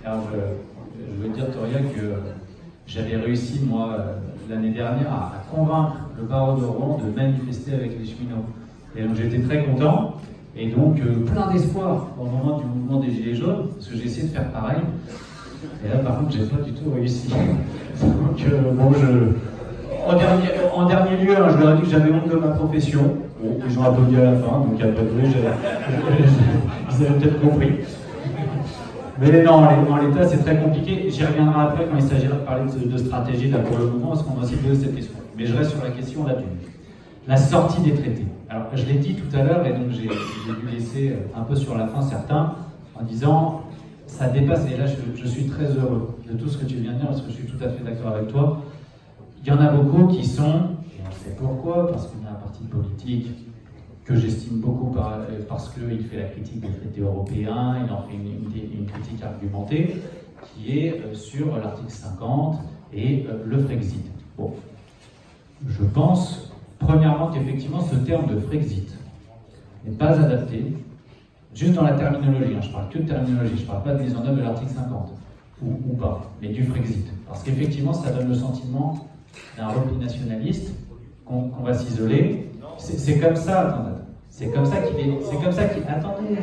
Alors, je veux dire, Toria, que j'avais réussi, moi, l'année dernière, à convaincre le barreau de Rouen de manifester avec les cheminots. Et donc, j'étais très content. Et donc, plein d'espoir au moment du mouvement des Gilets jaunes, parce que j'ai essayé de faire pareil. Et là, par contre, j'ai pas du tout réussi. Donc, bon, en dernier lieu, hein, je leur ai dit que j'avais honte de ma profession. Bon, ils ont applaudi à la fin, donc après tout, ils avaient peut-être compris. Mais non, en l'état, c'est très compliqué. J'y reviendrai après quand il s'agira de parler de stratégie là, pour le moment, parce qu'on va aussi poser cette question. Mais je reste sur la question là la sortie des traités. Alors, je l'ai dit tout à l'heure, et donc j'ai dû laisser un peu sur la fin certains, en disant, ça dépasse, et là je suis très heureux de tout ce que tu viens de dire, parce que je suis tout à fait d'accord avec toi. Il y en a beaucoup qui sont, et on sait pourquoi, parce qu'on a un parti politique que j'estime beaucoup parce qu'il fait la critique des traités européens, il en fait une critique argumentée, qui est sur l'article 50 et le Frexit. Bon, je pense, premièrement, qu'effectivement, ce terme de Frexit n'est pas adapté, juste dans la terminologie, hein, je parle que de terminologie, je ne parle pas de mise en œuvre de l'article 50, ou pas, mais du Frexit. Parce qu'effectivement, ça donne le sentiment d'un repli nationaliste, qu'on va s'isoler. C'est comme ça, attendez. C'est comme ça qu'il... Attendez.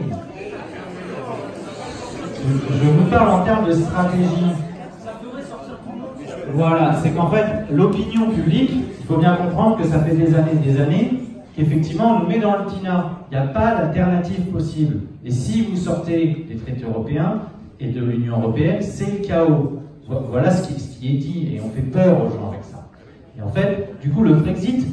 Je vous parle en termes de stratégie. Voilà, c'est qu'en fait, l'opinion publique, il faut bien comprendre que ça fait des années, qu'effectivement, on nous met dans le TINA. Il n'y a pas d'alternative possible. Et si vous sortez des traités européens et de l'Union européenne, c'est le chaos. Voilà ce qui est dit, et on fait peur aux gens avec ça. Et en fait, du coup, le Brexit,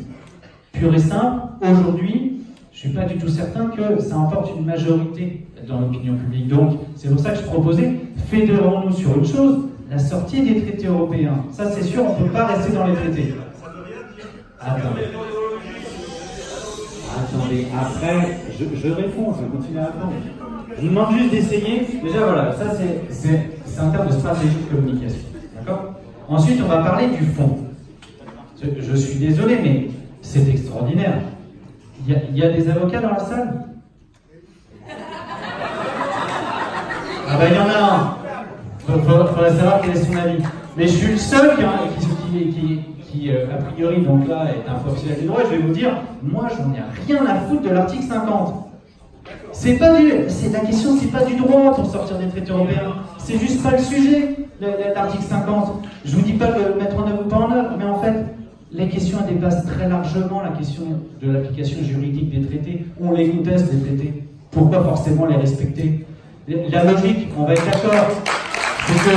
pur et simple, aujourd'hui, je ne suis pas du tout certain que ça emporte une majorité dans l'opinion publique. Donc, c'est pour ça que je proposais, fédérons-nous sur une chose, la sortie des traités européens. Ça, c'est sûr, on ne peut pas rester dans les traités. Attendez, après, je réponds, je continue à répondre. Je vous demande juste d'essayer. Déjà, voilà, ça, c'est un terme de stratégie de communication. D'accord ? Ensuite, on va parler du fond. Je suis désolé, mais c'est extraordinaire. Il y a des avocats dans la salle? Ah ben il y en a un. Il faudrait savoir quel est son avis. Mais je suis le seul qui a priori, donc là, est un professionnel du droit. Je vais vous dire, moi, j'en ai rien à foutre de l'article 50. La question, c'est pas du droit pour sortir des traités européens. C'est juste pas le sujet, l'article 50. Je vous dis pas de le mettre en œuvre ou pas en œuvre, mais en fait, les questions dépassent très largement la question de l'application juridique des traités. On les conteste, les traités. Pourquoi forcément les respecter? La logique, on va être d'accord, c'est que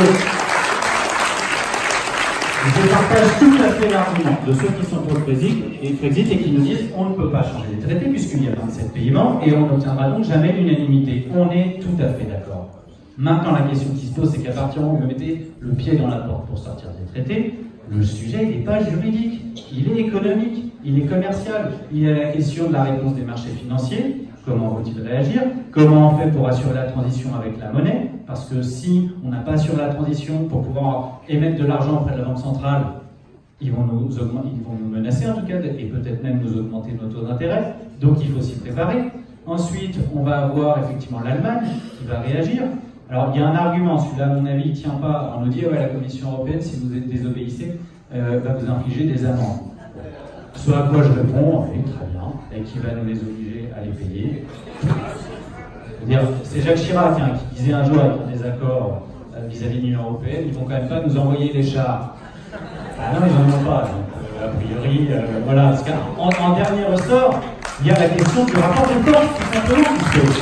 je partage tout à fait l'argument de ceux qui sont pour le Brexit et qui nous disent on ne peut pas changer les traités puisqu'il y a 27 pays membres et on n'obtiendra donc jamais l'unanimité. On est tout à fait d'accord. Maintenant, la question qui se pose, c'est qu'à partir du moment où vous mettez le pied dans la porte pour sortir des traités, le sujet, il n'est pas juridique, il est économique, il est commercial. Il y a la question de la réponse des marchés financiers. Comment vont-ils réagir? Comment on fait pour assurer la transition avec la monnaie? Parce que si on n'a pas assuré la transition pour pouvoir émettre de l'argent auprès de la Banque centrale, ils vont nous menacer en tout cas, et peut-être même nous augmenter nos taux d'intérêt. Donc il faut s'y préparer. Ensuite, on va avoir effectivement l'Allemagne qui va réagir. Alors il y a un argument, celui-là à mon avis, il ne tient pas. On nous dit, ouais, la Commission européenne, si vous désobéissez, va vous infliger des amendes. Ce à quoi je réponds, oui, très bien, et qui va nous les obliger à les payer. C'est Jacques Chirac hein, qui disait un jour avec des accords vis-à-vis de l'Union européenne, ils vont quand même pas nous envoyer les chars. Ah non, ils n'en ont pas. Donc, a priori, voilà. Parce qu'en dernier ressort, il y a la question du rapport de force, tout simplement, qui se pose.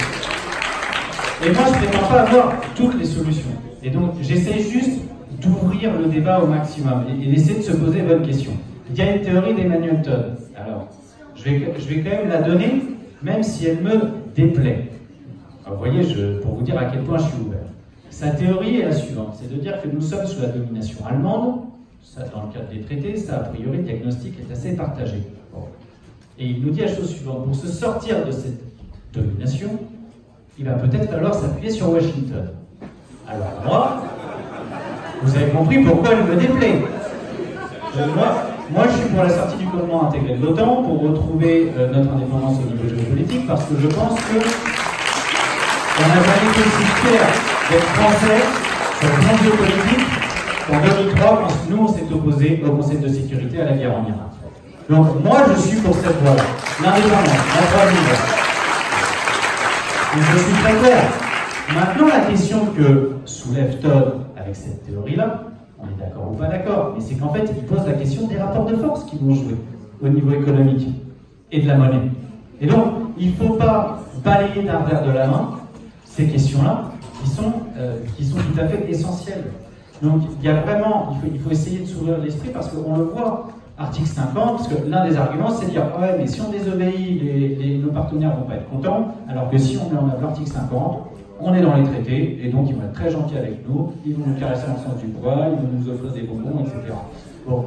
Et moi, je ne prétends pas avoir toutes les solutions. Et donc, j'essaie juste d'ouvrir le débat au maximum et d'essayer de se poser les bonnes questions. Il y a une théorie d'Emmanuel Todd. Alors, je vais quand même la donner, même si elle me déplaît. Alors, vous voyez, pour vous dire à quel point je suis ouvert. Sa théorie est la suivante, c'est de dire que nous sommes sous la domination allemande, ça, dans le cadre des traités, ça, a priori, le diagnostic est assez partagé. Bon. Et il nous dit la chose suivante, pour se sortir de cette domination, il va peut-être falloir s'appuyer sur Washington. Alors moi, vous avez compris pourquoi elle me déplaît. Moi, je suis pour la sortie du commandement intégré de l'OTAN, pour retrouver notre indépendance au niveau géopolitique, parce que je pense que on n'a jamais été si fiers d'être français Donc, non géopolitique, en 2003, quand nous, on s'est opposé au Conseil de sécurité à la guerre en Irak. Donc, moi, je suis pour cette voie-là. L'indépendance, la troisième voie. Donc, je suis très clair. Maintenant, la question que soulève Todd avec cette théorie-là, on est d'accord ou pas d'accord, mais c'est qu'en fait, il pose la question des rapports de force qui vont jouer au niveau économique et de la monnaie. Et donc, il ne faut pas balayer d'un revers de la main ces questions-là qui sont tout à fait essentielles. Donc, il y a vraiment, il faut essayer de s'ouvrir l'esprit parce qu'on le voit, article 50, parce que l'un des arguments, c'est de dire ouais, mais si on désobéit, nos partenaires ne vont pas être contents, alors que si on met en œuvre l'article 50, on est dans les traités, et donc ils vont être très gentils avec nous, ils vont nous caresser dans le sens du poil, ils vont nous offrir des bonbons, etc. Bon,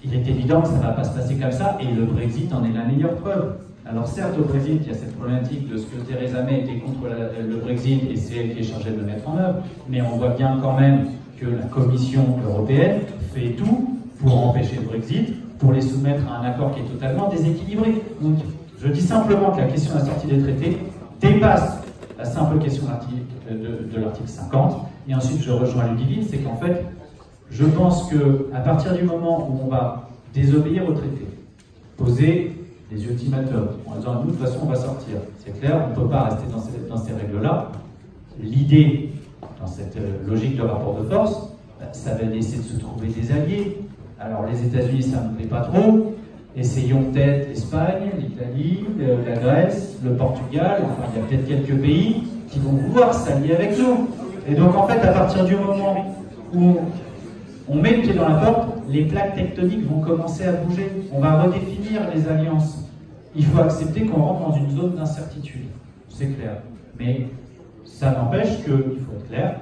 il est évident que ça ne va pas se passer comme ça, et le Brexit en est la meilleure preuve. Alors certes, au Brexit, il y a cette problématique de ce que Theresa May était contre le Brexit, et c'est elle qui est chargée de le mettre en œuvre, mais on voit bien quand même que la Commission européenne fait tout pour empêcher le Brexit, pour les soumettre à un accord qui est totalement déséquilibré. Donc, je dis simplement que la question de la sortie des traités dépasse la simple question de l'article 50. Et ensuite, je rejoins Ludivine, c'est qu'en fait, je pense qu'à partir du moment où on va désobéir au traité, poser des ultimatums, en disant, nous, de toute façon, on va sortir, c'est clair, on ne peut pas rester dans ces règles-là. L'idée, dans cette logique de rapport de force, ça va laisser de se trouver des alliés. Alors, les États-Unis, ça ne me plaît pas trop. Essayons peut-être l'Espagne, l'Italie, la Grèce, le Portugal, enfin il y a peut-être quelques pays qui vont vouloir s'allier avec nous. Et donc en fait, à partir du moment où on met le pied dans la porte, les plaques tectoniques vont commencer à bouger. On va redéfinir les alliances. Il faut accepter qu'on rentre dans une zone d'incertitude, c'est clair. Mais ça n'empêche qu'il faut être clair,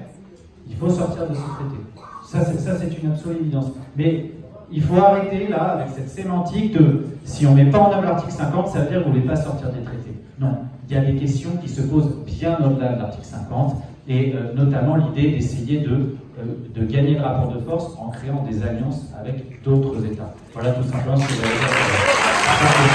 il faut sortir de ce traité. Ça c'est une absolue évidence. Mais il faut arrêter là avec cette sémantique de si on ne met pas en œuvre l'article 50, ça veut dire qu'on ne voulait pas sortir des traités. Non, il y a des questions qui se posent bien au-delà de l'article 50 et notamment l'idée d'essayer de gagner le rapport de force en créant des alliances avec d'autres États. Voilà tout simplement ce que j'avais à dire.